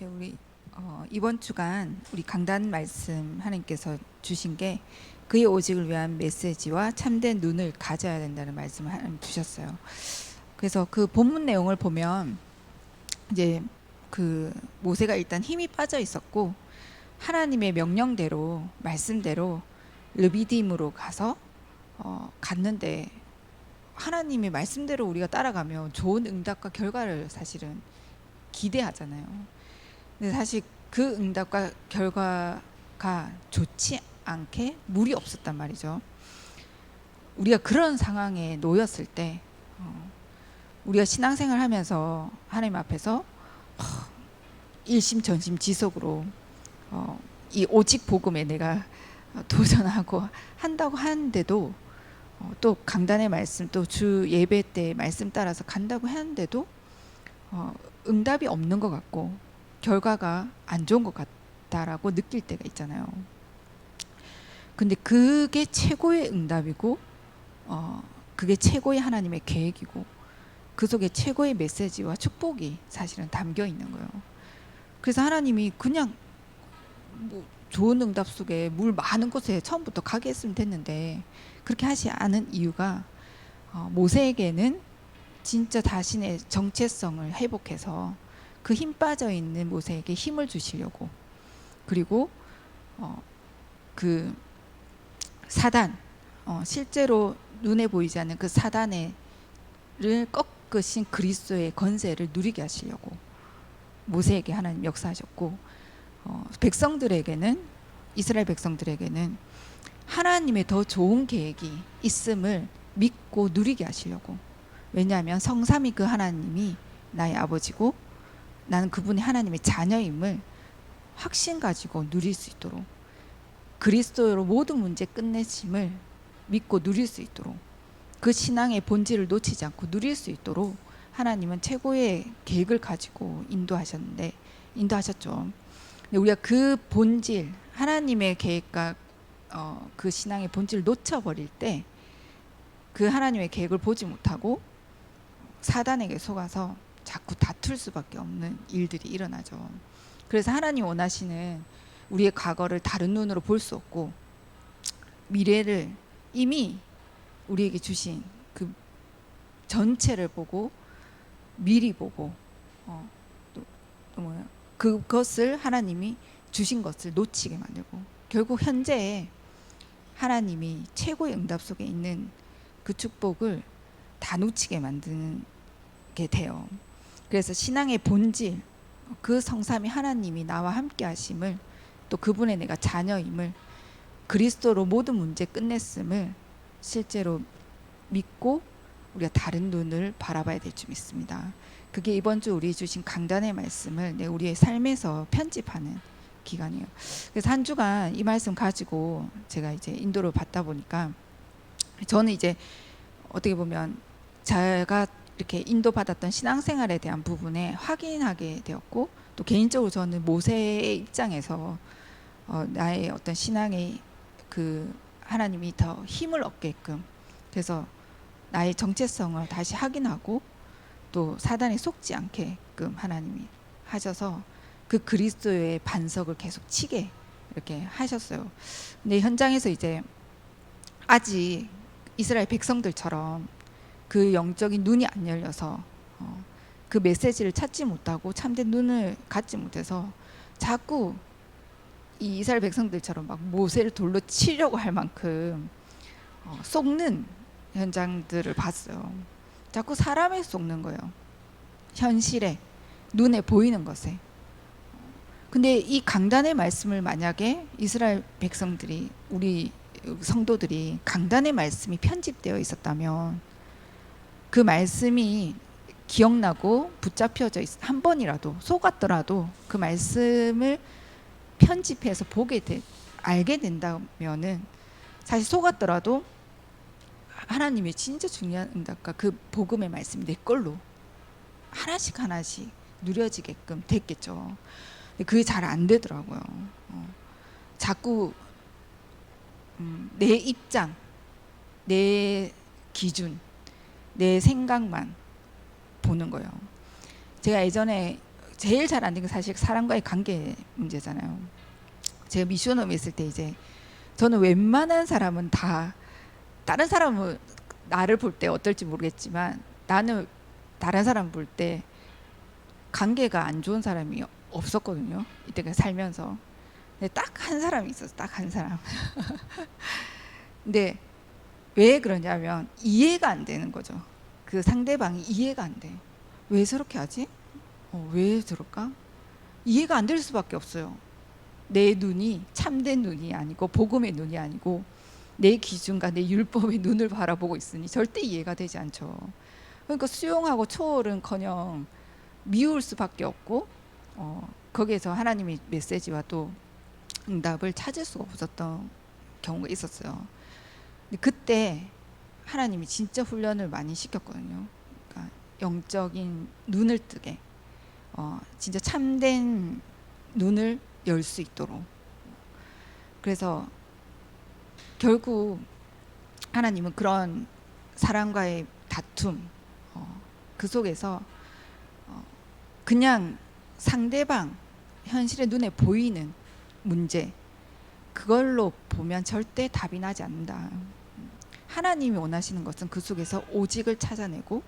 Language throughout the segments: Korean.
네, 우리 이번 주간 우리 강단 말씀 하나님께서 주신 게 그의 오직을 위한 메시지와 참된 눈을 가져야 된다는 말씀을 하나님 주셨어요. 그래서 그 본문 내용을 보면 이제 그 모세가 일단 힘이 빠져 있었고 하나님의 명령대로 말씀대로 르비딤으로 가서 갔는데 하나님의 말씀대로 우리가 따라가면 좋은 응답과 결과를 사실은 기대하잖아요. 근데 사실 그 응답과 결과가 좋지 않게 물이 없었단 말이죠. 우리가 그런 상황에 놓였을 때 우리가 신앙생활 하면서 하나님 앞에서 일심전심지속으로 이 오직 복음에 내가 도전하고 한다고 하는데도 또 강단의 말씀 또 주 예배 때 말씀 따라서 간다고 하는데도 응답이 없는 것 같고 결과가 안 좋은 것 같다라고 느낄 때가 있잖아요. 근데 그게 최고의 응답이고 그게 최고의 하나님의 계획이고 그 속에 최고의 메시지와 축복이 사실은 담겨 있는 거예요. 그래서 하나님이 그냥 뭐 좋은 응답 속에 물 많은 곳에 처음부터 가게 했으면 됐는데 그렇게 하지 않은 이유가 모세에게는 진짜 자신의 정체성을 회복해서 그 힘 빠져 있는 모세에게 힘을 주시려고, 그리고 그 사단, 실제로 눈에 보이지 않는 그 사단을 꺾으신 그리스도의 권세를 누리게 하시려고 모세에게 하나님 역사하셨고, 백성들에게는, 이스라엘 백성들에게는 하나님의 더 좋은 계획이 있음을 믿고 누리게 하시려고. 왜냐하면 성삼위 그 하나님이 나의 아버지고 나는 그분의 하나님의 자녀임을 확신 가지고 누릴 수 있도록, 그리스도로 모든 문제 끝내심을 믿고 누릴 수 있도록, 그 신앙의 본질을 놓치지 않고 누릴 수 있도록 하나님은 최고의 계획을 가지고 인도하셨죠. 근데 우리가 그 본질, 하나님의 계획과 그 신앙의 본질을 놓쳐버릴 때 그 하나님의 계획을 보지 못하고 사단에게 속아서 자꾸 다툴 수밖에 없는 일들이 일어나죠. 그래서 하나님 원하시는 우리의 과거를 다른 눈으로 볼 수 없고 미래를 이미 우리에게 주신 그 전체를 보고 미리 보고 또 뭐야, 그것을 하나님이 주신 것을 놓치게 만들고 결국 현재에 하나님이 최고의 응답 속에 있는 그 축복을 다 놓치게 만드는 게 돼요. 그래서 신앙의 본질, 그 성삼위 하나님이 나와 함께 하심을, 또 그분의 내가 자녀임을, 그리스도로 모든 문제 끝냈음을 실제로 믿고 우리가 다른 눈을 바라봐야 될 줄 믿습니다. 그게 이번 주 우리 주신 강단의 말씀을 우리의 삶에서 편집하는 기간이에요. 그래서 한 주간 이 말씀 가지고 제가 이제 인도를 받다 보니까 저는 이제 어떻게 보면 제가 이렇게 인도받았던 신앙생활에 대한 부분에 확인하게 되었고, 또 개인적으로 저는 모세의 입장에서 나의 어떤 신앙의 그 하나님이 더 힘을 얻게끔, 그래서 나의 정체성을 다시 확인하고 또 사단에 속지 않게끔 하나님이 하셔서 그 그리스도의 반석을 계속 치게 이렇게 하셨어요. 근데 현장에서 이제 아직 이스라엘 백성들처럼 그 영적인 눈이 안 열려서 그 메시지를 찾지 못하고 참된 눈을 갖지 못해서 자꾸 이 이스라엘 백성들처럼 막 모세를 돌로 치려고 할 만큼 속는 현장들을 봤어요. 자꾸 사람에 속는 거예요. 현실에, 눈에 보이는 것에. 근데 이 강단의 말씀을 만약에 이스라엘 백성들이, 우리 성도들이 강단의 말씀이 편집되어 있었다면 그 말씀이 기억나고 붙잡혀져 한 번이라도 속았더라도 그 말씀을 편집해서 알게 된다면은, 사실 속았더라도 하나님이 진짜 중요한 응답과 그 복음의 말씀이 내 걸로 하나씩 하나씩 누려지게끔 됐겠죠. 그게 잘 안 되더라고요. 자꾸 내 입장, 내 기준, 내 생각만 보는 거예요. 제가 예전에 제일 잘 안 되는 게 사실 사람과의 관계 문제잖아요. 제가 미션홈에 있을 때 이제 저는 웬만한 사람은 다 다른 사람은 나를 볼 때 어떨지 모르겠지만 나는 다른 사람 볼 때 관계가 안 좋은 사람이 없었거든요. 이때까지 살면서. 근데 딱 한 사람이 있었어. 딱 한 사람. 근데 왜 그러냐면 이해가 안 되는 거죠. 그 상대방이 이해가 안 돼. 왜 저렇게 하지? 왜 저럴까? 이해가 안 될 수밖에 없어요. 내 눈이 참된 눈이 아니고 복음의 눈이 아니고 내 기준과 내 율법의 눈을 바라보고 있으니 절대 이해가 되지 않죠. 그러니까 수용하고 초월은커녕 미울 수밖에 없고 거기에서 하나님의 메시지와 또 응답을 찾을 수가 없었던 경우가 있었어요. 근데 그때 하나님이 진짜 훈련을 많이 시켰거든요. 그러니까 영적인 눈을 뜨게 진짜 참된 눈을 열 수 있도록. 그래서 결국 하나님은 그런 사람과의 다툼 그 속에서 그냥 상대방 현실의 눈에 보이는 문제 그걸로 보면 절대 답이 나지 않는다. 하나님이 원하시는 것은 그 속에서 오직을 찾아내고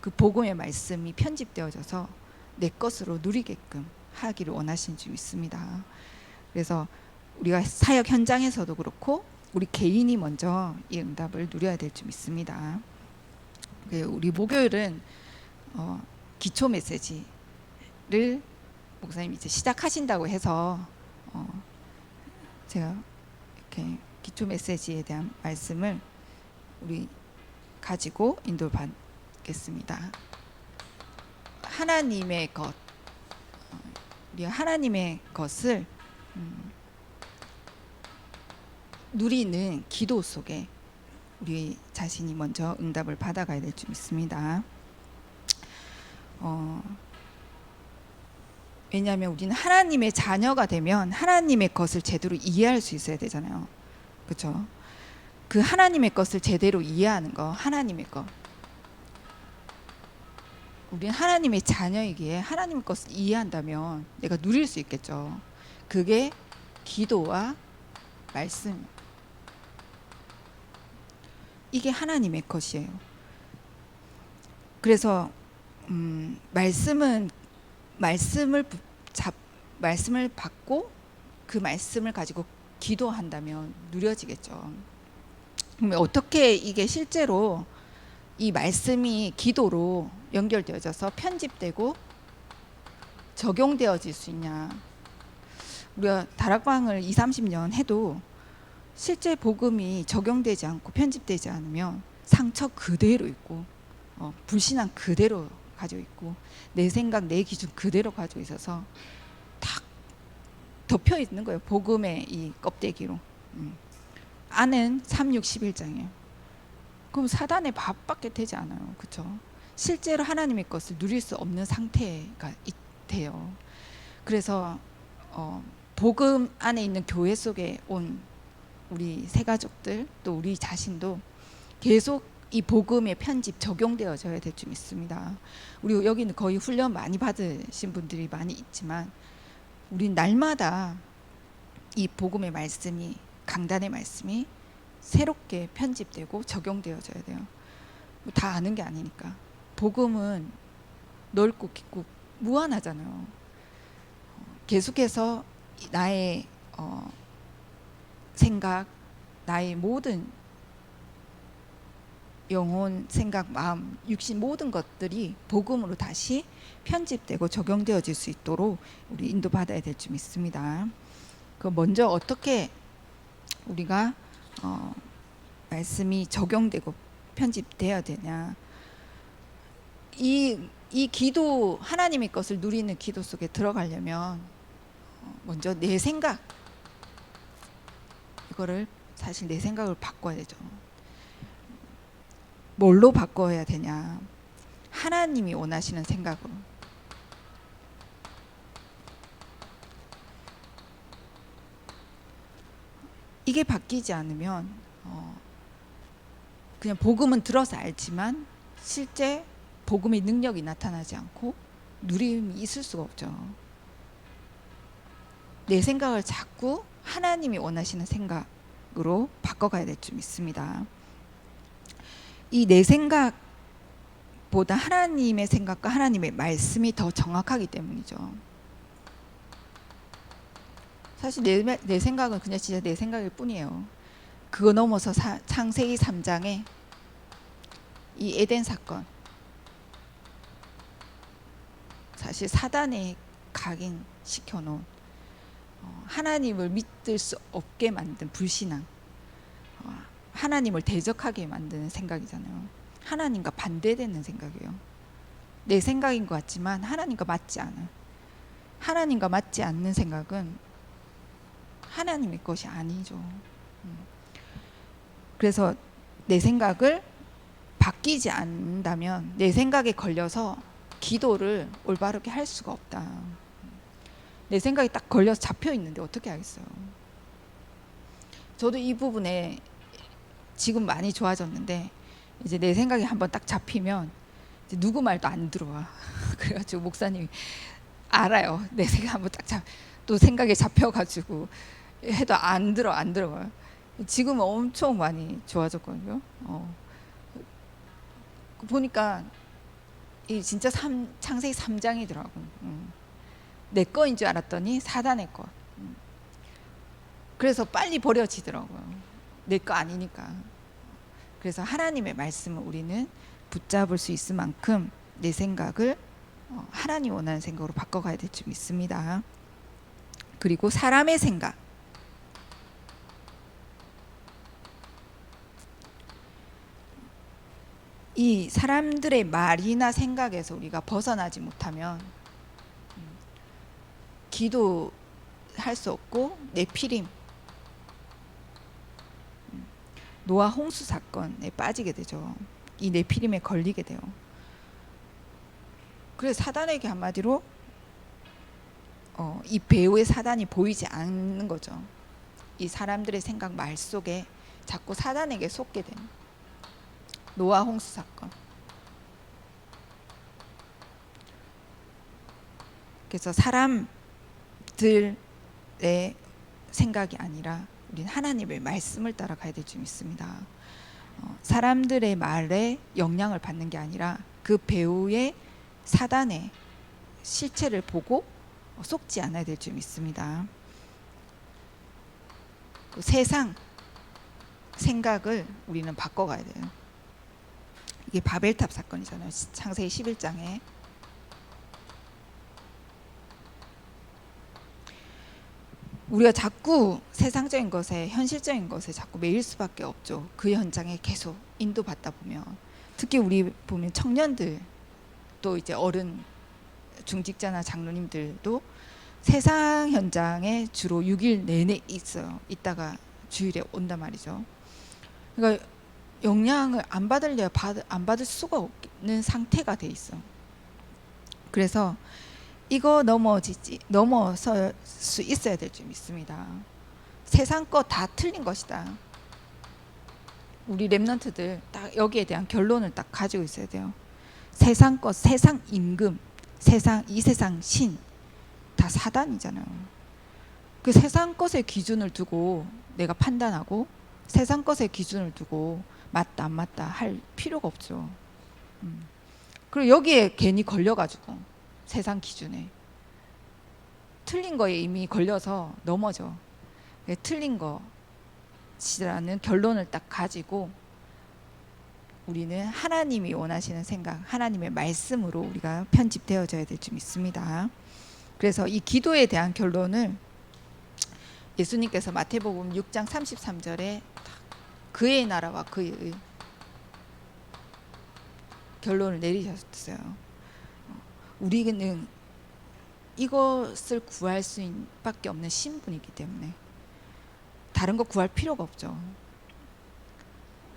그 복음의 말씀이 편집되어져서 내 것으로 누리게끔 하기를 원하시는 줄 믿습니다. 그래서 우리가 사역 현장에서도 그렇고 우리 개인이 먼저 이 응답을 누려야 될 줄 믿습니다. 우리 목요일은 기초 메시지를 목사님이 이제 시작하신다고 해서 제가 이렇게 기초 메시지에 대한 말씀을 우리 가지고 인도를 받겠습니다. 하나님의 것, 우리 하나님의 것을 누리는 기도 속에 우리 자신이 먼저 응답을 받아가야 될 줄 믿습니다. 왜냐하면 우리는 하나님의 자녀가 되면 하나님의 것을 제대로 이해할 수 있어야 되잖아요. 그렇죠? 그 하나님의 것을 제대로 이해하는 거, 하나님의 것. 우리는 하나님의 자녀이기에 하나님의 것을 이해한다면 내가 누릴 수 있겠죠. 그게 기도와 말씀. 이게 하나님의 것이에요. 그래서 말씀을 받고 그 말씀을 가지고 기도한다면 누려지겠죠. 그럼 어떻게 이게 실제로 이 말씀이 기도로 연결되어져서 편집되고 적용되어질 수 있냐. 우리가 다락방을 20-30년 해도 실제 복음이 적용되지 않고 편집되지 않으면 상처 그대로 있고 불신앙 그대로 가지고 있고 내 생각 내 기준 그대로 가지고 있어서 탁 덮여 있는 거예요. 복음의 이 껍데기로. 안은 3,6-11장이에요. 그럼 사단의 밥밖에 되지 않아요. 그렇죠? 실제로 하나님의 것을 누릴 수 없는 상태가 돼요. 그래서 복음 안에 있는 교회 속에 온 우리 새가족들 또 우리 자신도 계속 이 복음의 편집 적용되어져야 될 줄 믿습니다. 우리 여기는 거의 훈련 많이 받으신 분들이 많이 있지만 우린 날마다 이 복음의 말씀이 강단의 말씀이 새롭게 편집되고 적용되어져야 돼요. 다 아는 게 아니니까. 복음은 넓고 깊고 무한하잖아요. 계속해서 나의 생각, 나의 모든 영혼, 생각, 마음, 육신 모든 것들이 복음으로 다시 편집되고 적용되어질 수 있도록 우리 인도받아야 될 줄 믿습니다. 그 먼저 어떻게 우리가 말씀이 적용되고 편집되어야 되냐. 이 기도, 하나님의 것을 누리는 기도 속에 들어가려면 먼저 내 생각, 이거를 사실 내 생각을 바꿔야 되죠. 뭘로 바꿔야 되냐. 하나님이 원하시는 생각으로. 이게 바뀌지 않으면 그냥 복음은 들어서 알지만 실제 복음의 능력이 나타나지 않고 누림이 있을 수가 없죠. 내 생각을 자꾸 하나님이 원하시는 생각으로 바꿔가야 될 줄 믿습니다. 이 내 생각보다 하나님의 생각과 하나님의 말씀이 더 정확하기 때문이죠. 사실 내 생각은 그냥 진짜 내 생각일 뿐이에요. 그거 넘어서 창세기 3장에 이 에덴 사건, 사실 사단에 각인시켜놓은 하나님을 믿을 수 없게 만든 불신앙, 하나님을 대적하게 만드는 생각이잖아요. 하나님과 반대되는 생각이에요. 내 생각인 것 같지만 하나님과 맞지 않아요. 하나님과 맞지 않는 생각은 하나님의 것이 아니죠. 그래서 내 생각을 바뀌지 않는다면 내 생각에 걸려서 기도를 올바르게 할 수가 없다. 내 생각이 딱 걸려서 잡혀 있는데 어떻게 하겠어요. 저도 이 부분에 지금 많이 좋아졌는데, 이제 내 생각이 한번 딱 잡히면 이제 누구 말도 안 들어와. 그래가지고 목사님이 알아요. 내 생각 한번 또 생각에 잡혀가지고 해도 안 들어가요. 지금은 엄청 많이 좋아졌거든요. 보니까 이 진짜 창세기 3장이더라고. 내 거인 줄 알았더니 사단의 것. 그래서 빨리 버려지더라고요. 내 거 아니니까. 그래서 하나님의 말씀을 우리는 붙잡을 수 있을 만큼 내 생각을 하나님 원하는 생각으로 바꿔가야 될 줄 믿습니다. 그리고 사람의 생각. 이 사람들의 말이나 생각에서 우리가 벗어나지 못하면 기도할 수 없고 네피림, 노아 홍수 사건에 빠지게 되죠. 이 네피림에 걸리게 돼요. 그래서 사단에게 한마디로 이 배후의 사단이 보이지 않는 거죠. 이 사람들의 생각 말 속에 자꾸 사단에게 속게 되는 노아 홍수 사건. 그래서 사람들의 생각이 아니라 우리는 하나님의 말씀을 따라가야 될 줄 믿습니다. 사람들의 말에 영향을 받는 게 아니라 그 배후의 사단의 실체를 보고 속지 않아야 될 줄 믿습니다. 그 세상 생각을 우리는 바꿔가야 돼요. 이게 바벨탑 사건이잖아요. 창세기 11장에. 우리가 자꾸 세상적인 것에, 현실적인 것에 자꾸 매일 수밖에 없죠. 그 현장에 계속 인도받다 보면. 특히 우리 보면 청년들, 또 이제 어른, 중직자나 장로님들도 세상 현장에 주로 6일 내내 있어요. 있다가 주일에 온단 말이죠. 그러니까 영향을 안 받으려 안 받을 수가 없는 상태가 돼 있어. 그래서 이거 넘어설 수 있어야 될 줄 믿습니다. 세상 거 다 틀린 것이다. 우리 랩런트들 딱 여기에 대한 결론을 딱 가지고 있어야 돼요. 세상 것, 세상 임금, 이 세상 신 다 사단이잖아요. 그 세상 것의 기준을 두고 내가 판단하고 세상 것의 기준을 두고 맞다 안 맞다 할 필요가 없죠. 그리고 여기에 괜히 걸려가지고 세상 기준에 틀린 거에 이미 걸려서 넘어져. 틀린 것이라는 결론을 딱 가지고 우리는 하나님이 원하시는 생각, 하나님의 말씀으로 우리가 편집되어져야 될 줄 믿습니다. 그래서 이 기도에 대한 결론을 예수님께서 마태복음 6장 33절에 그의 나라와 그의 결론을 내리셨어요. 우리는 이것을 구할 수밖에 없는 신분이기 때문에 다른 거 구할 필요가 없죠.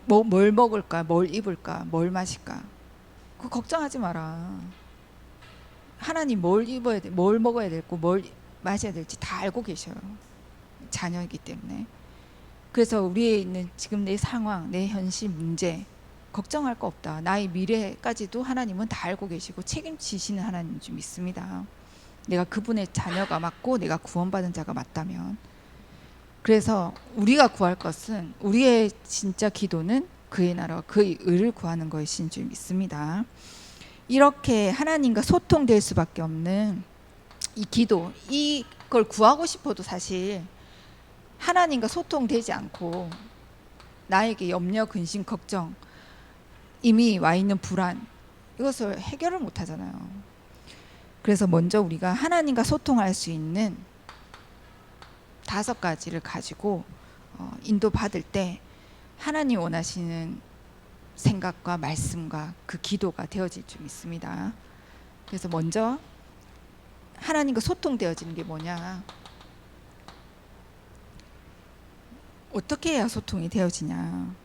뭘 먹을까, 뭘 입을까, 뭘 마실까, 그거 걱정하지 마라. 하나님 뭘 입어야 돼, 뭘 먹어야 되고 뭘 마셔야 될지 다 알고 계셔요. 자녀이기 때문에. 그래서 우리에 있는 지금 내 상황, 내 현실 문제, 걱정할 거 없다. 나의 미래까지도 하나님은 다 알고 계시고 책임지시는 하나님인 줄 믿습니다. 내가 그분의 자녀가 맞고 내가 구원받은 자가 맞다면. 그래서 우리가 구할 것은, 우리의 진짜 기도는 그의 나라와 그의 의를 구하는 것인 줄 믿습니다. 이렇게 하나님과 소통될 수밖에 없는 이 기도, 이걸 구하고 싶어도 사실 하나님과 소통되지 않고 나에게 염려, 근심, 걱정, 이미 와 있는 불안, 이것을 해결을 못 하잖아요. 그래서 먼저 우리가 하나님과 소통할 수 있는 5가지를 가지고 인도받을 때 하나님 원하시는 생각과 말씀과 그 기도가 되어질 줄 믿습니다. 그래서 먼저 하나님과 소통되어지는 게 뭐냐, 어떻게 해야 소통이 되어지냐.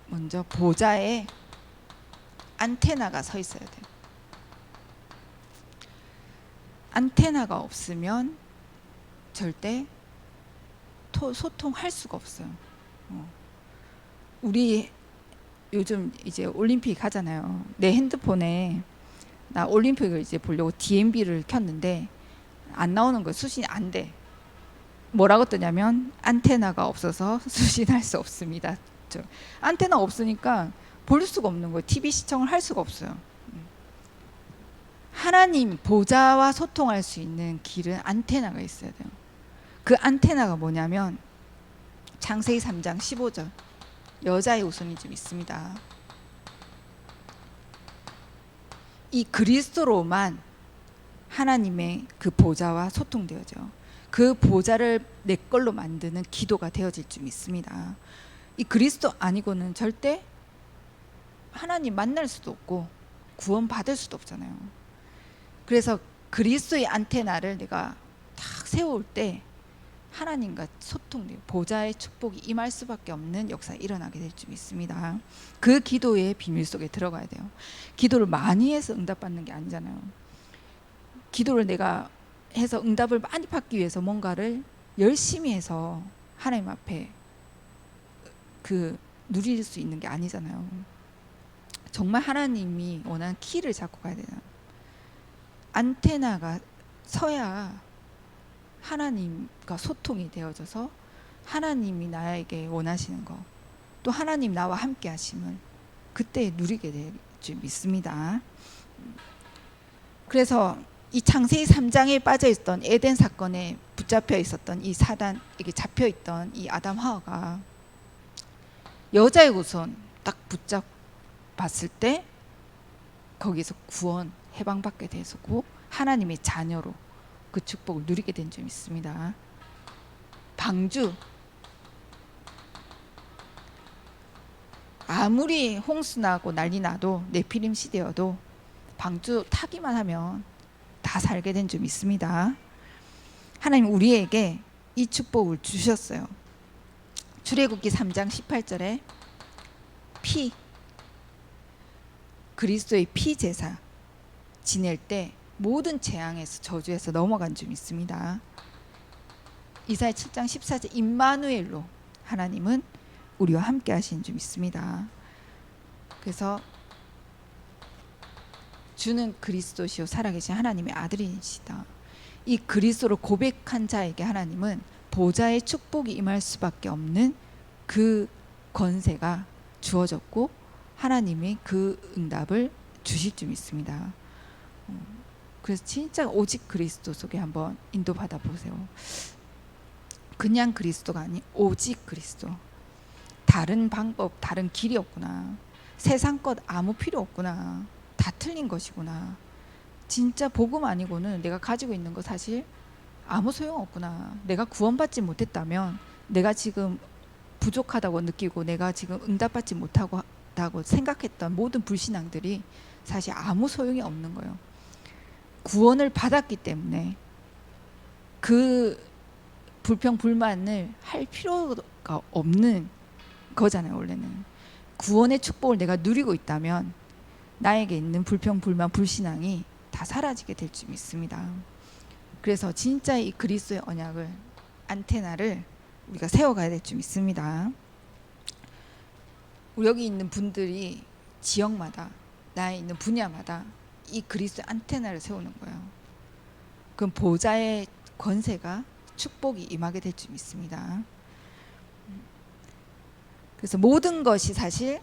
먼저 보좌에 안테나가 서 있어야 돼요. 안테나가 없으면 절대 소통할 수가 없어요. 우리 요즘 이제 올림픽 하잖아요. 내 핸드폰에 나 올림픽을 이제 보려고 DMB를 켰는데 안 나오는 거예요. 수신이 안 돼. 뭐라고 뜨냐면 안테나가 없어서 수신할 수 없습니다. 안테나 없으니까 볼 수가 없는 거예요. TV 시청을 할 수가 없어요. 하나님 보좌와 소통할 수 있는 길은 안테나가 있어야 돼요. 그 안테나가 뭐냐면 창세기 3장 15절, 여자의 우선이 좀 있습니다. 이 그리스도로만 하나님의 그 보좌와 소통되어져. 그 보좌를 내 걸로 만드는 기도가 되어질 줄 믿습니다. 이 그리스도 아니고는 절대 하나님 만날 수도 없고 구원 받을 수도 없잖아요. 그래서 그리스도의 안테나를 내가 딱 세울 때 하나님과 소통돼요. 보좌의 축복이 임할 수밖에 없는 역사가 일어나게 될 줄 믿습니다. 그 기도의 비밀 속에 들어가야 돼요. 기도를 많이 해서 응답받는 게 아니잖아요. 기도를 내가 해서 응답을 많이 받기 위해서 뭔가를 열심히 해서 하나님 앞에 누릴 수 있는 게 아니잖아요. 정말 하나님이 원하는 키를 잡고 가야 되나. 안테나가 서야 하나님과 소통이 되어져서 하나님이 나에게 원하시는 거, 또 하나님 나와 함께 하심을 그때 누리게 될 줄 믿습니다. 그래서 이 창세기 3장에 빠져 있던 에덴 사건에 붙잡혀 있었던 이 사단에게 잡혀 있던 이 아담 하와가 여자의 우선 딱 붙잡았을 때 거기서 구원, 해방받게 되었고 하나님의 자녀로 그 축복을 누리게 된 줄 믿습니다. 방주, 아무리 홍수 나고 난리 나도 네피림 시대여도 방주 타기만 하면 다 살게 된 줄 믿습니다. 하나님 우리에게 이 축복을 주셨어요. 출애굽기 3장 18절에 그리스도의 피 제사 지낼 때 모든 재앙에서 저주에서 넘어간 줄 믿습니다. 이사야 7장 14절 임마누엘로 하나님은 우리와 함께 하신 줄 믿습니다. 그래서 주는 그리스도시요 살아계신 하나님의 아들이시다. 이 그리스도를 고백한 자에게 하나님은 보좌의 축복이 임할 수밖에 없는 그 권세가 주어졌고 하나님이 그 응답을 주실 줄 믿습니다. 그래서 진짜 오직 그리스도 속에 한번 인도받아 보세요. 그냥 그리스도가 아닌 오직 그리스도. 다른 방법, 다른 길이 없구나. 세상 것 아무 필요 없구나. 다 틀린 것이구나. 진짜 복음 아니고는 내가 가지고 있는 거 사실 아무 소용 없구나. 내가 구원받지 못했다면, 내가 지금 부족하다고 느끼고 내가 지금 응답받지 못하고 생각했던 모든 불신앙들이 사실 아무 소용이 없는 거예요. 구원을 받았기 때문에 그 불평 불만을 할 필요가 없는 거잖아요. 원래는 구원의 축복을 내가 누리고 있다면 나에게 있는 불평 불만 불신앙이 다 사라지게 될 줄 믿습니다. 그래서 진짜 이 그리스도의 언약을, 안테나를 우리가 세워가야 될 줄 믿습니다. 여기 있는 분들이 지역마다 나에 있는 분야마다 이 그리스도의 안테나를 세우는 거예요. 그럼 보좌의 권세가 축복이 임하게 될 줄 믿습니다. 그래서 모든 것이 사실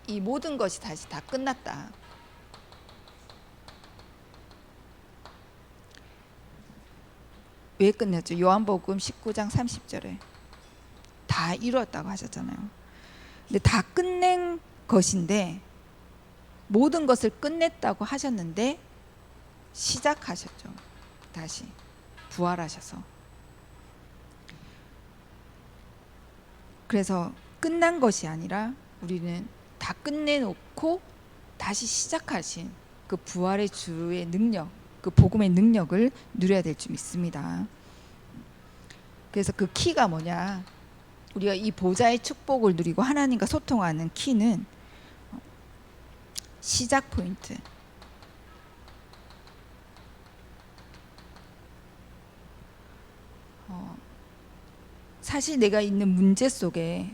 이 모든 것이 다시 다 끝났다. 왜 끝냈죠? 요한복음 19장 30절에 다 이루었다고 하셨잖아요. 근데 다 끝낸 것인데 모든 것을 끝냈다고 하셨는데 시작하셨죠. 다시 부활하셔서. 그래서 끝난 것이 아니라 우리는 다 끝내놓고 다시 시작하신 그 부활의 주의 능력, 그 복음의 능력을 누려야 될 줄 믿습니다. 그래서 그 키가 뭐냐? 우리가 이 보좌의 축복을 누리고 하나님과 소통하는 키는 시작 포인트. 사실 내가 있는 문제 속에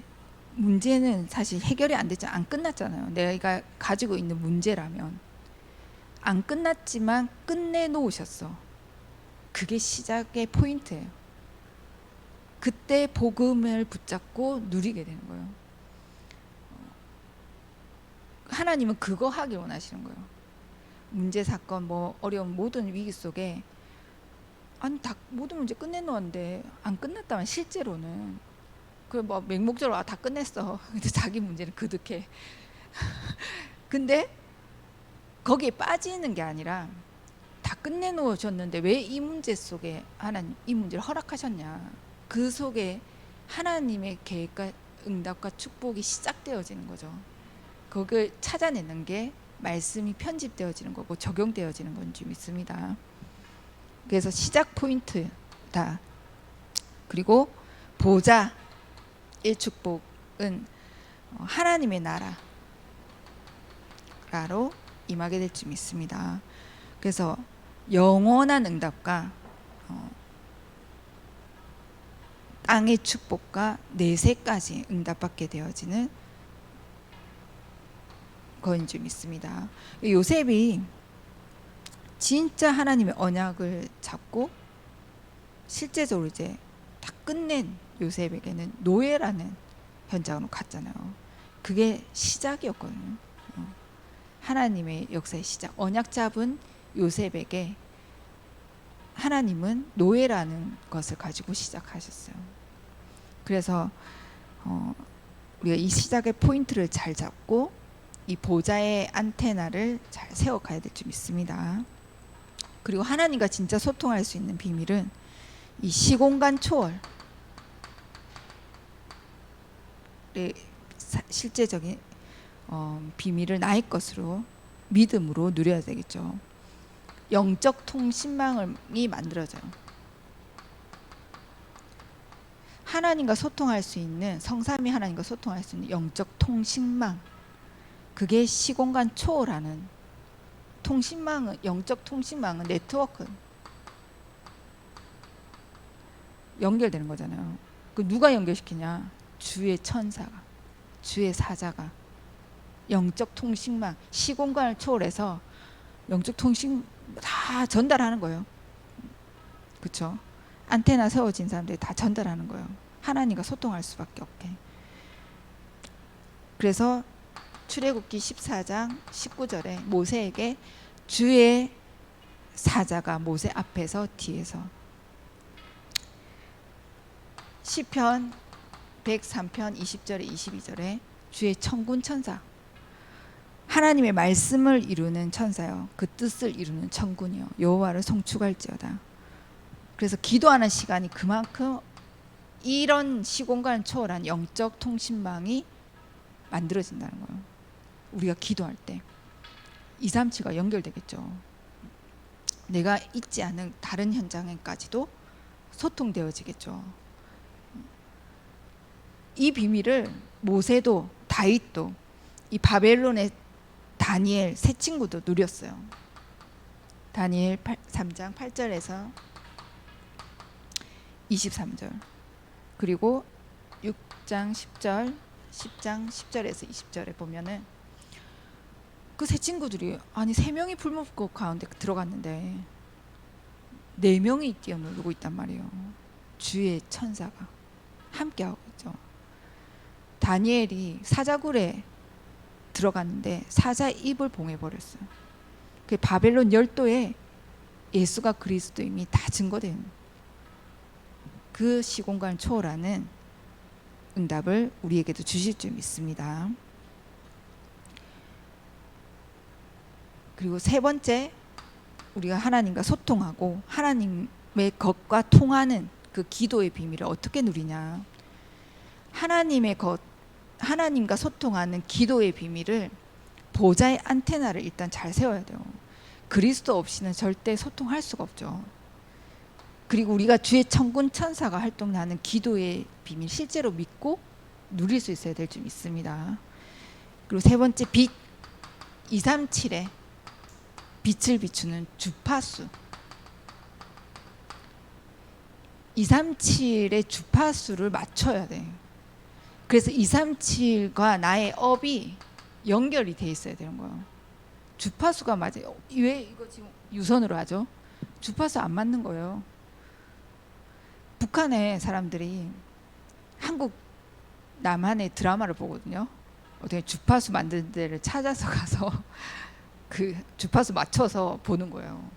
문제는 사실 해결이 안 됐잖아요. 안 끝났잖아요. 내가 가지고 있는 문제라면 안 끝났지만 끝내놓으셨어. 그게 시작의 포인트예요. 그때 복음을 붙잡고 누리게 되는 거예요. 하나님은 그거 하길 원하시는 거예요. 문제, 사건, 뭐 어려운 모든 위기 속에 아니 다 모든 문제 끝내놓았는데 안 끝났다면 실제로는 그 뭐 맹목적으로 다 끝냈어. 근데 자기 문제는 그득해. 근데 거기에 빠지는 게 아니라 다 끝내놓으셨는데 왜 이 문제 속에 하나님 이 문제를 허락하셨냐. 그 속에 하나님의 계획과 응답과 축복이 시작되어지는 거죠. 그걸 찾아내는 게 말씀이 편집되어지는 거고 적용되어지는 건지 믿습니다. 그래서 시작 포인트다. 그리고 보좌의 축복은 하나님의 나라로 임하게 될 줄 믿습니다. 그래서 영원한 응답과 땅의 축복과 내세까지 응답받게 되어지는 거인 줄 믿습니다. 요셉이 진짜 하나님의 언약을 잡고 실제적으로 이제 다 끝낸 요셉에게는 노예라는 현장으로 갔잖아요. 그게 시작이었거든요. 하나님의 역사의 시작. 언약 잡은 요셉에게 하나님은 노예라는 것을 가지고 시작하셨어요. 그래서 우리가 이 시작의 포인트를 잘 잡고 이 보좌의 안테나를 잘 세워가야 될 줄 믿습니다. 그리고 하나님과 진짜 소통할 수 있는 비밀은 이 시공간 초월의 실제적인 비밀을 나의 것으로 믿음으로 누려야 되겠죠. 영적 통신망이 만들어져요. 하나님과 소통할 수 있는 성삼위 하나님과 소통할 수 있는 영적 통신망, 그게 시공간 초월하는 통신망은, 영적 통신망은 네트워크 연결되는 거잖아요. 그 누가 연결시키냐? 주의 천사가, 주의 사자가 영적 통신망, 시공간을 초월해서 영적 통신 다 전달하는 거예요. 그렇죠? 안테나 세워진 사람들이 다 전달하는 거예요. 하나님과 소통할 수밖에 없게. 그래서 출애굽기 14장 19절에 모세에게 주의 사자가 모세 앞에서 뒤에서, 시편 103편 20절에 22절에 주의 천군 천사, 하나님의 말씀을 이루는 천사요, 그 뜻을 이루는 천군이요, 여호와를 송축할지어다. 그래서 기도하는 시간이 그만큼 이런 시공간을 초월한 영적 통신망이 만들어진다는 거예요. 우리가 기도할 때 237가 연결되겠죠. 내가 있지 않은 다른 현장에까지도 소통되어지겠죠. 이 비밀을 모세도 다윗도 이 바벨론의 다니엘 세 친구도 누렸어요. 다니엘 3장 8절에서 23절, 그리고 6장 10절, 10장 10절에서 20절에 보면은 그 세 친구들이 아니 3명이 풀무불 가운데 들어갔는데 4명이 뛰어놀고 있단 말이에요. 주의 천사가 함께하고 있죠. 다니엘이 사자굴에 들어갔는데 사자 입을 봉해버렸어요. 그 바벨론 열도에 예수가 그리스도임이 다 증거된 그 시공간을 초월하는 응답을 우리에게도 주실 줄 믿습니다. 그리고 세 번째, 우리가 하나님과 소통하고 하나님의 것과 통하는 그 기도의 비밀을 어떻게 누리냐. 하나님과 소통하는 기도의 비밀을 보좌의 안테나를 일단 잘 세워야 돼요. 그리스도 없이는 절대 소통할 수가 없죠. 그리고 우리가 주의 천군 천사가 활동하는 기도의 비밀 실제로 믿고 누릴 수 있어야 될 줄 믿습니다. 그리고 세 번째, 빛 237에 빛을 비추는 주파수. 237의 주파수를 맞춰야 돼요. 그래서 237과 나의 업이 연결이 돼 있어야 되는 거예요. 주파수가 맞아요. 왜 이거 지금 유선으로 하죠? 주파수 안 맞는 거예요. 북한의 사람들이 한국 남한의 드라마를 보거든요. 어떻게 주파수 만드는 데를 찾아서 가서 그 주파수 맞춰서 보는 거예요.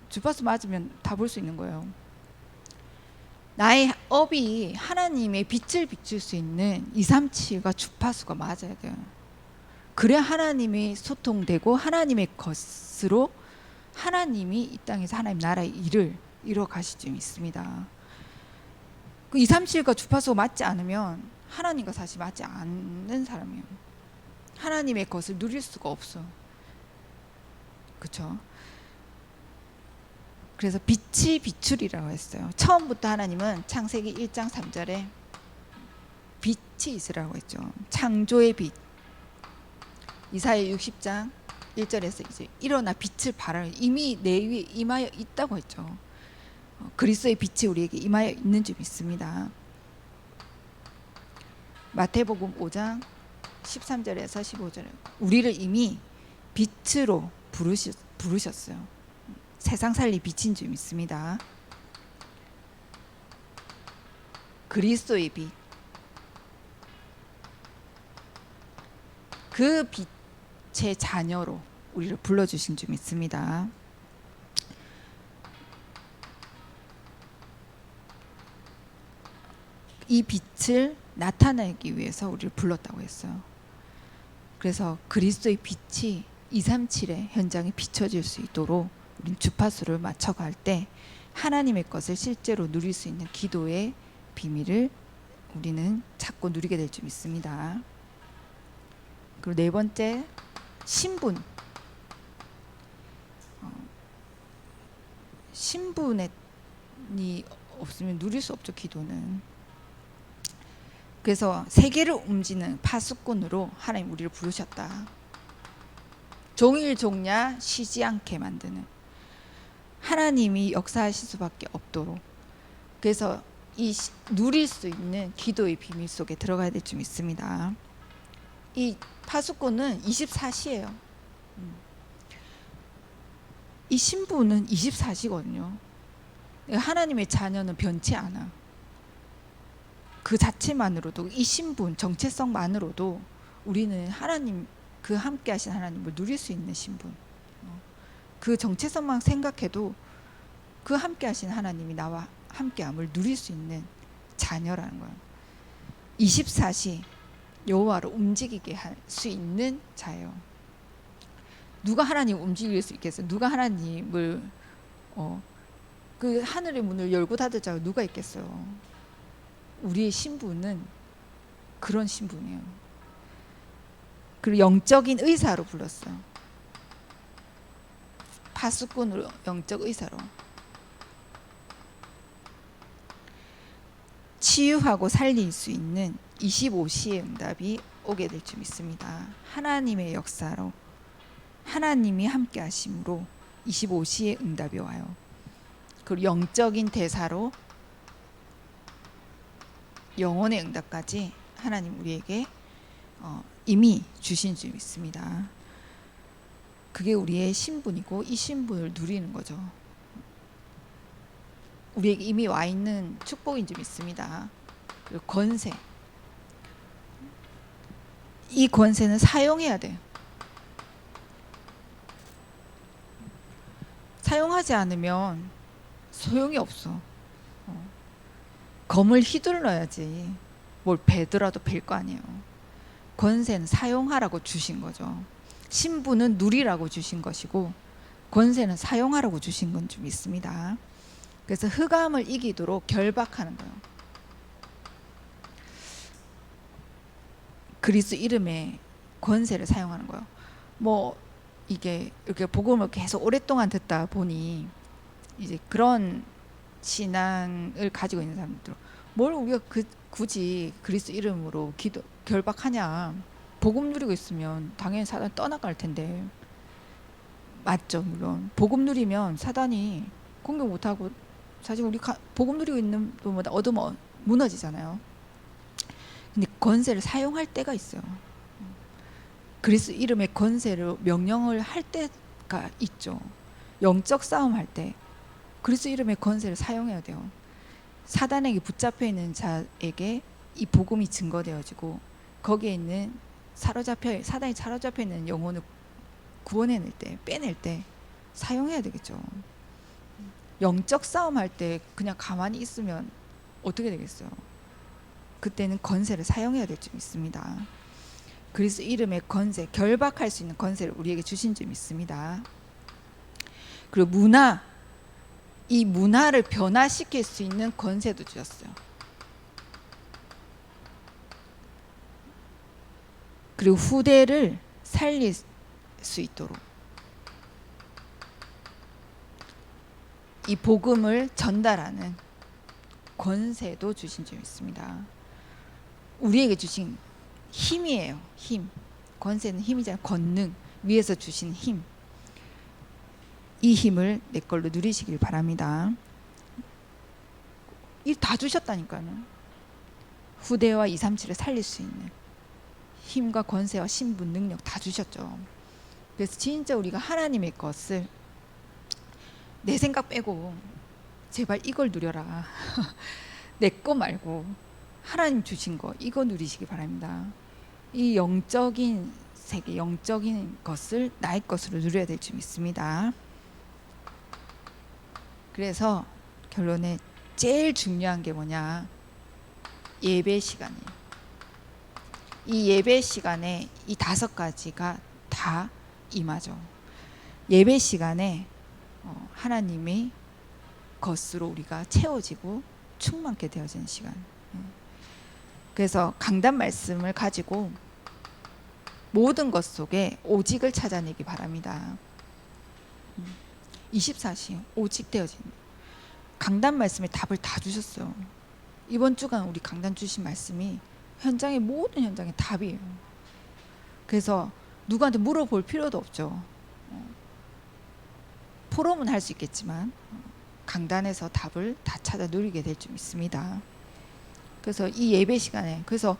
주파수 맞으면 다 볼 수 있는 거예요. 나의 업이 하나님의 빛을 비출 수 있는 237과 주파수가 맞아야 돼요. 그래야 하나님이 소통되고 하나님의 것으로 하나님이 이 땅에서 하나님 나라의 일을 이루어 가실 줄 믿습니다. 그 237과 주파수가 맞지 않으면 하나님과 사실 맞지 않는 사람이에요. 하나님의 것을 누릴 수가 없어. 그렇죠? 그래서 빛이 비추리라고 했어요. 처음부터 하나님은 창세기 1장 3절에 빛이 있으라고 했죠. 창조의 빛. 이사야 60장 1절에서 이제 일어나 빛을 발하라. 이미 내 위에 임하여 있다고 했죠. 그리스도의 빛이 우리에게 임하여 있는 줄 믿습니다. 마태복음 5장 13절에서 15절에 우리를 이미 빛으로 부르셨어요. 세상 살리 빛인 줄 믿습니다. 그리스도의 빛. 그 빛의 자녀로 우리를 불러주신 줄 믿습니다. 이 빛을 나타내기 위해서 우리를 불렀다고 했어요. 그래서 그리스도의 빛이 237의 현장에 비춰질 수 있도록 우리는 주파수를 맞춰갈 때 하나님의 것을 실제로 누릴 수 있는 기도의 비밀을 우리는 찾고 누리게 될 줄 믿습니다. 그리고 네 번째, 신분이 없으면 누릴 수 없죠, 기도는. 그래서 세계를 움직이는 파수꾼으로 하나님 우리를 부르셨다. 종일 종야 쉬지 않게 만드는 하나님이 역사하실 수밖에 없도록. 그래서 이 누릴 수 있는 기도의 비밀 속에 들어가야 될 줄 믿습니다. 이 파수꾼은 24시예요. 이 신부는 24시거든요. 하나님의 자녀는 변치 않아. 그 자체만으로도, 이 신분 정체성만으로도 우리는 하나님, 그 함께 하신 하나님을 누릴 수 있는 신분. 그 정체성만 생각해도 그 함께 하신 하나님이 나와 함께함을 누릴 수 있는 자녀라는 거예요. 24시 여호와로 움직이게 할 수 있는 자예요. 누가 하나님을 움직일 수 있겠어요? 누가 하나님을 그 하늘의 문을 열고 닫을 자가 누가 있겠어요? 우리의 신분은 그런 신분이에요. 그리고 영적인 의사로 불렀어요. 파수꾼으로, 영적 의사로. 치유하고 살릴 수 있는 25시의 응답이 오게 될 줄 믿습니다. 하나님의 역사로, 하나님이 함께 하심으로 25시의 응답이 와요. 그리고 영적인 대사로 영혼의 응답까지 하나님 우리에게 이미 주신 줄 믿습니다. 그게 우리의 신분이고 이 신분을 누리는 거죠. 우리에게 이미 와 있는 축복인 줄 믿습니다. 그리고 권세, 이 권세는 사용해야 돼요. 사용하지 않으면 소용이 없어. 검을 휘둘러야지 뭘 베더라도 벨 거 아니에요. 권세는 사용하라고 주신 거죠. 신분은 누리라고 주신 것이고 권세는 사용하라고 주신 건 줄 믿습니다. 그래서 흑암을 이기도록 결박하는 거예요. 그리스도 이름의 권세를 사용하는 거예요. 뭐 이게 이렇게 복음을 계속 오랫동안 듣다 보니 이제 그런 신앙을 가지고 있는 사람들, 뭘 우리가 굳이 그리스도 이름으로 결박하냐? 복음 누리고 있으면 당연히 사단 떠나갈 텐데. 맞죠, 물론 복음 누리면 사단이 공격 못하고, 사실 우리 복음 누리고 있는 분보다 얻으면 무너지잖아요. 근데 권세를 사용할 때가 있어요. 그리스도 이름의 권세를 명령을 할 때가 있죠. 영적 싸움 할 때 그리스도 이름의 권세를 사용해야 돼요. 사단에게 붙잡혀 있는 자에게 이 복음이 증거되어지고 거기에 있는 사단이 사로잡혀 있는 영혼을 구원해낼 때, 빼낼 때 사용해야 되겠죠. 영적 싸움 할 때 그냥 가만히 있으면 어떻게 되겠어요? 그때는 권세를 사용해야 될 줄 믿습니다. 그리스도 이름의 권세, 결박할 수 있는 권세를 우리에게 주신 줄 믿습니다. 그리고 이 문화를 변화시킬 수 있는 권세도 주셨어요. 그리고 후대를 살릴 수 있도록 이 복음을 전달하는 권세도 주신 줄 믿습니다. 우리에게 주신 힘이에요. 힘. 권세는 힘이잖아요. 권능. 위에서 주신 힘. 이 힘을 내 걸로 누리시길 바랍니다. 이 다 주셨다니까요. 후대와 237을 살릴 수 있는 힘과 권세와 신분, 능력 다 주셨죠. 그래서 진짜 우리가 하나님의 것을 내 생각 빼고 제발 이걸 누려라. 내 거 말고 하나님 주신 거 이거 누리시기 바랍니다. 이 영적인 세계, 영적인 것을 나의 것으로 누려야 될 줄 믿습니다. 그래서 결론에 제일 중요한 게 뭐냐? 예배 시간이에요. 이 예배 시간에 이 5가지가 다 임하죠. 예배 시간에 하나님의 것으로 우리가 채워지고 충만케 되어지는 시간. 그래서 강단 말씀을 가지고 모든 것 속에 오직을 찾아내기 바랍니다. 24시 오직 되어지는 강단 말씀에 답을 다 주셨어요. 이번 주간 우리 강단 주신 말씀이 현장의 모든 현장의 답이에요. 그래서 누구한테 물어볼 필요도 없죠. 포럼은 할 수 있겠지만 강단에서 답을 다 찾아 누리게 될 줄 믿습니다. 그래서 이 예배 시간에, 그래서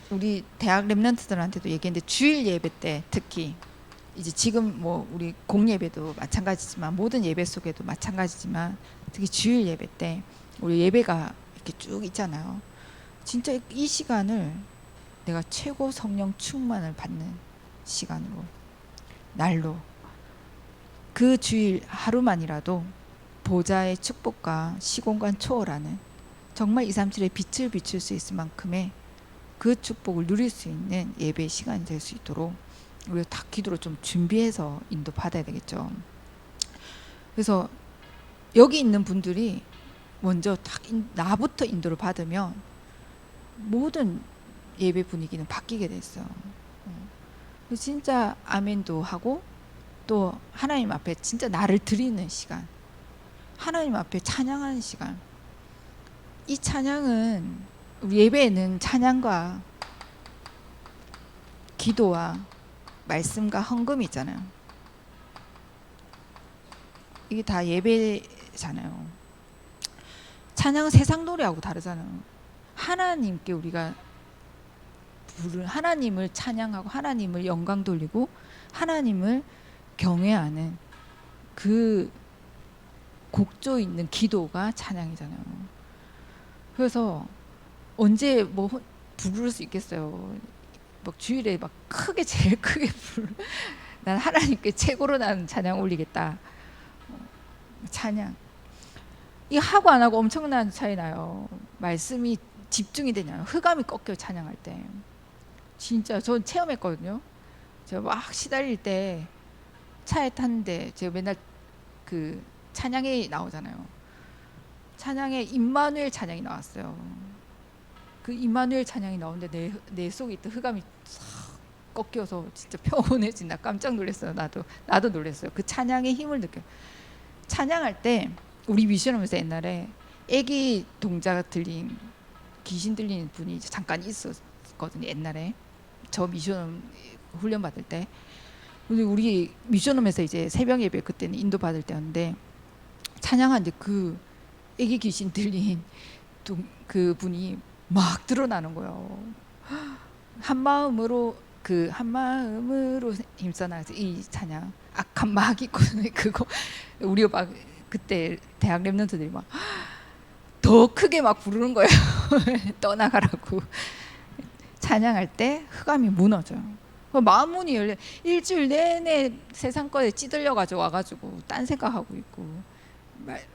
우리 대학 랩런트들한테도 얘기했는데 주일 예배 때 특히 이제 지금 뭐 우리 공예배도 마찬가지지만 모든 예배 속에도 마찬가지지만 특히 주일 예배 때 우리 예배가 이렇게 쭉 있잖아요. 진짜 이 시간을 내가 최고 성령 충만을 받는 시간으로, 날로, 그 주일 하루만이라도 보좌의 축복과 시공간 초월하는 정말 237의 빛을 비출 수 있을 만큼의 그 축복을 누릴 수 있는 예배의 시간이 될 수 있도록 우리가 다 기도로 좀 준비해서 인도 받아야 되겠죠. 그래서 여기 있는 분들이 먼저 나부터 인도를 받으면 모든 예배 분위기는 바뀌게 됐어요. 진짜 아멘도 하고 또 하나님 앞에 진짜 나를 드리는 시간, 하나님 앞에 찬양하는 시간. 이 찬양은, 예배에는 찬양과 기도와 말씀과 헌금이 있잖아요. 이게 다 예배잖아요. 찬양은 세상 노래하고 다르잖아요. 하나님께 우리가 하나님을 찬양하고 하나님을 영광 돌리고 하나님을 경외하는 그 곡조 있는 기도가 찬양이잖아요. 그래서 언제 뭐 부를 수 있겠어요. 막 주일에 막 크게 제일 크게 난 하나님께 최고로 나는 찬양 올리겠다. 찬양. 이 하고 안 하고 엄청난 차이 나요. 말씀이 집중이 되냐요. 흑암이 꺾여 찬양할 때. 진짜 전 체험했거든요. 제가 막 시달릴 때 차에 탔는데 제가 맨날 그 찬양이 나오잖아요. 찬양에 임마누엘 찬양이 나왔어요. 그 임마누엘 찬양이 나오는데 내 속에 있던 흑암이 싹 꺾여서 진짜 평온해진다. 깜짝 놀랐어요. 나도 놀랐어요. 그 찬양의 힘을 느껴. 찬양할 때 우리 미션하면서 옛날에 애기 동작 들린 귀신 들리는 분이 잠깐 있었거든요. 옛날에 저 미션 훈련 받을 때 우리 미션홈에서 이제 새벽 예배 그때는 인도 받을 때였는데 찬양하는데 그 애기 귀신 들린 그 분이 막 드러나는 거예요. 한 마음으로 힘써 나가서 이 찬양 악한 마귀꾼의 그거 우리 막 그때 대학 랩런트들이 막 더 크게 막 부르는 거예요. 떠나가라고. 찬양할 때 흑암이 무너져요. 마음 문이 열려. 일주일 내내 세상 거에 찌들려가지고 와가지고 딴 생각하고 있고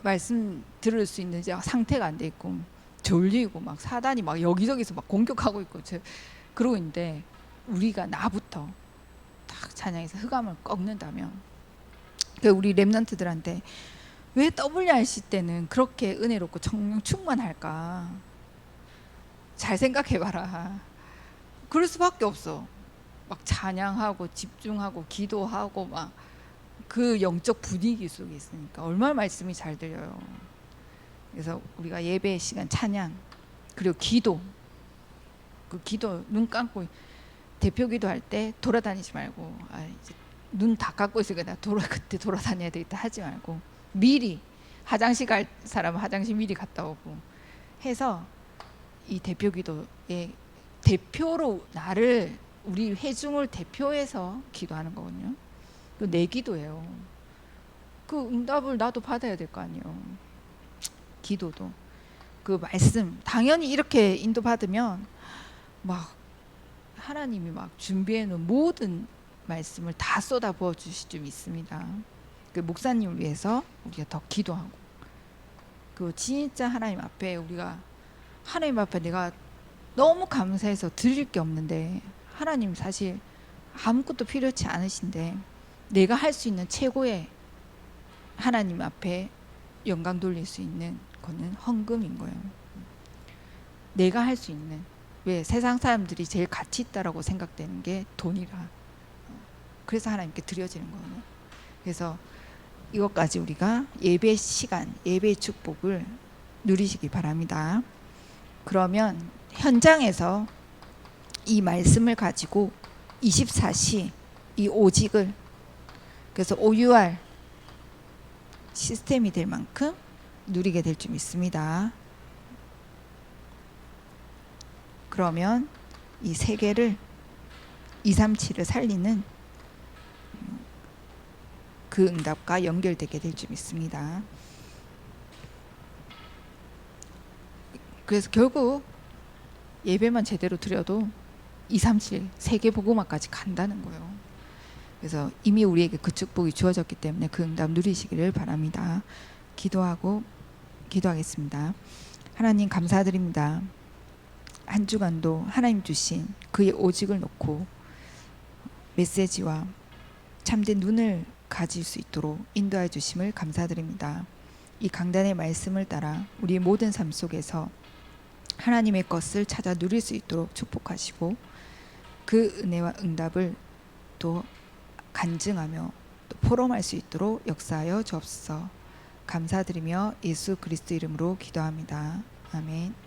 말씀 들을 수 있는 상태가 안 돼 있고 졸리고 막 사단이 막 여기저기서 막 공격하고 있고 그러고 있는데 우리가 나부터 딱 찬양해서 흑암을 꺾는다면 우리 랩런트들한테 왜 WRC 때는 그렇게 은혜롭고 성령 충만할까? 잘 생각해봐라. 그럴 수밖에 없어. 막 찬양하고 집중하고 기도하고 막 그 영적 분위기 속에 있으니까 얼마나 말씀이 잘 들려요. 그래서 우리가 예배 시간 찬양 그리고 기도 그 기도 눈 감고 대표 기도할 때 돌아다니지 말고 이제 눈 다 감고 있으니까 그때 돌아다녀야 되겠다 하지 말고 미리 화장실 갈 사람은 화장실 미리 갔다 오고 해서 이 대표 기도에 대표로 우리 회중을 대표해서 기도하는 거거든요. 내 기도예요. 그 응답을 나도 받아야 될 거 아니에요. 기도도 그 말씀 당연히 이렇게 인도받으면 막 하나님이 막 준비해 놓은 모든 말씀을 다 쏟아 부어 주실 줄 믿습니다. 그 목사님을 위해서 우리가 더 기도하고 그 진짜 하나님 앞에 내가 너무 감사해서 드릴 게 없는데 하나님 사실 아무것도 필요치 않으신데 내가 할 수 있는 최고의 하나님 앞에 영광 돌릴 수 있는 거는 헌금인 거예요. 내가 할 수 있는 왜 세상 사람들이 제일 가치 있다라고 생각되는 게 돈이라 그래서 하나님께 드려지는 거예요. 그래서 이것까지 우리가 예배 시간 예배의 축복을 누리시기 바랍니다. 그러면 현장에서 이 말씀을 가지고 24시 이 오직을 그래서 OUR 시스템이 될 만큼 누리게 될 줄 믿습니다. 그러면 이 세계를 237을 살리는 그 응답과 연결되게 될 줄 믿습니다. 그래서 결국 예배만 제대로 드려도 237 세계 복음화까지 간다는 거예요. 그래서 이미 우리에게 그 축복이 주어졌기 때문에 그 응답 누리시기를 바랍니다. 기도하겠습니다. 하나님 감사드립니다. 한 주간도 하나님 주신 그의 오직을 놓고 메시지와 참된 눈을 가질 수 있도록 인도해 주심을 감사드립니다. 이 강단의 말씀을 따라 우리의 모든 삶 속에서 하나님의 것을 찾아 누릴 수 있도록 축복하시고 그 은혜와 응답을 또 간증하며 또 포럼할 수 있도록 역사하여 주옵소서. 감사드리며 예수 그리스도 이름으로 기도합니다. 아멘.